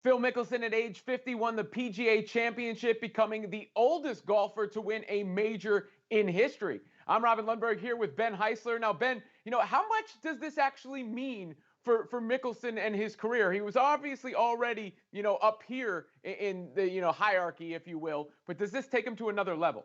Phil Mickelson at age 50 won the PGA Championship, becoming the oldest golfer to win a major in history. I'm Robin Lundberg here with Ben Heisler. Now, Ben, how much does this actually mean for Mickelson and his career? He was obviously already, up here in the, hierarchy, if you will, but does this take him to another level?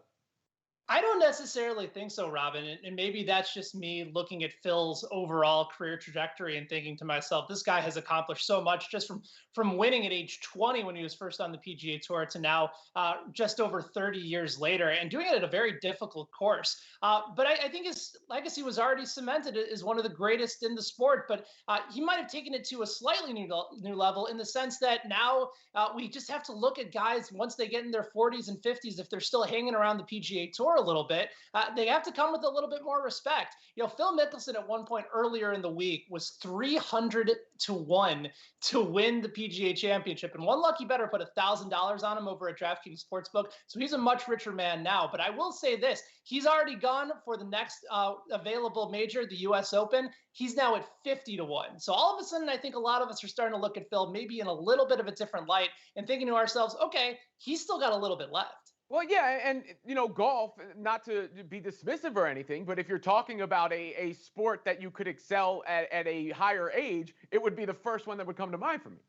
I don't necessarily think so, Robin. And maybe that's just me looking at Phil's overall career trajectory and thinking to myself, this guy has accomplished so much just from winning at age 20 when he was first on the PGA Tour to now just over 30 years later and doing it at a very difficult course. But I think his legacy was already cemented as one of the greatest in the sport. But he might have taken it to a slightly new level in the sense that now we just have to look at guys once they get in their 40s and 50s, if they're still hanging around the PGA Tour a little bit, they have to come with a little bit more respect. Phil Mickelson at one point earlier in the week was 300 to 1 to win the PGA Championship. And one lucky bettor put $1,000 on him over at DraftKings Sportsbook. So he's a much richer man now. But I will say this, he's already gone for the next available major, the US Open. He's now at 50 to 1. So all of a sudden, I think a lot of us are starting to look at Phil maybe in a little bit of a different light and thinking to ourselves, okay, he's still got a little bit left. Well, yeah, and golf, not to be dismissive or anything, but if you're talking about a sport that you could excel at a higher age, it would be the first one that would come to mind for me.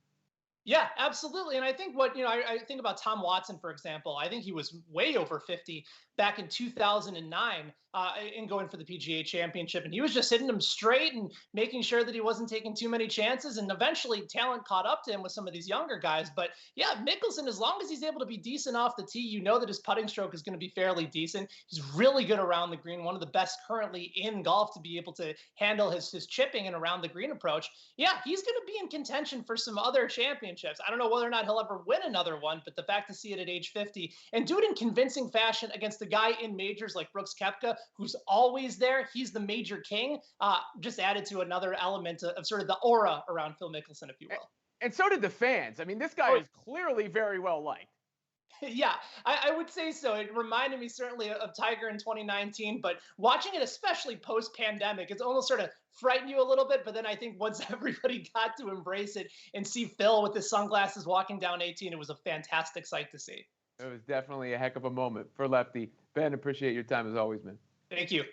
Yeah, absolutely. And I think I think about Tom Watson, for example. I think he was way over 50 back in 2009 in going for the PGA Championship. And he was just hitting them straight and making sure that he wasn't taking too many chances. And eventually talent caught up to him with some of these younger guys. But yeah, Mickelson, as long as he's able to be decent off the tee, that his putting stroke is going to be fairly decent. He's really good around the green, one of the best currently in golf to be able to handle his chipping and around the green approach. Yeah, he's going to be in contention for some other championships. I don't know whether or not he'll ever win another one, but the fact to see it at age 50 and do it in convincing fashion against the guy in majors like Brooks Koepka, who's always there, he's the major king, just added to another element of sort of the aura around Phil Mickelson, if you will. And so did the fans. I mean, this guy is clearly very well liked. Yeah, I would say so. It reminded me certainly of Tiger in 2019, but watching it, especially post-pandemic, it's almost sort of frightened you a little bit. But then I think once everybody got to embrace it and see Phil with his sunglasses walking down 18, it was a fantastic sight to see. It was definitely a heck of a moment for Lefty. Ben, appreciate your time as always, man. Thank you.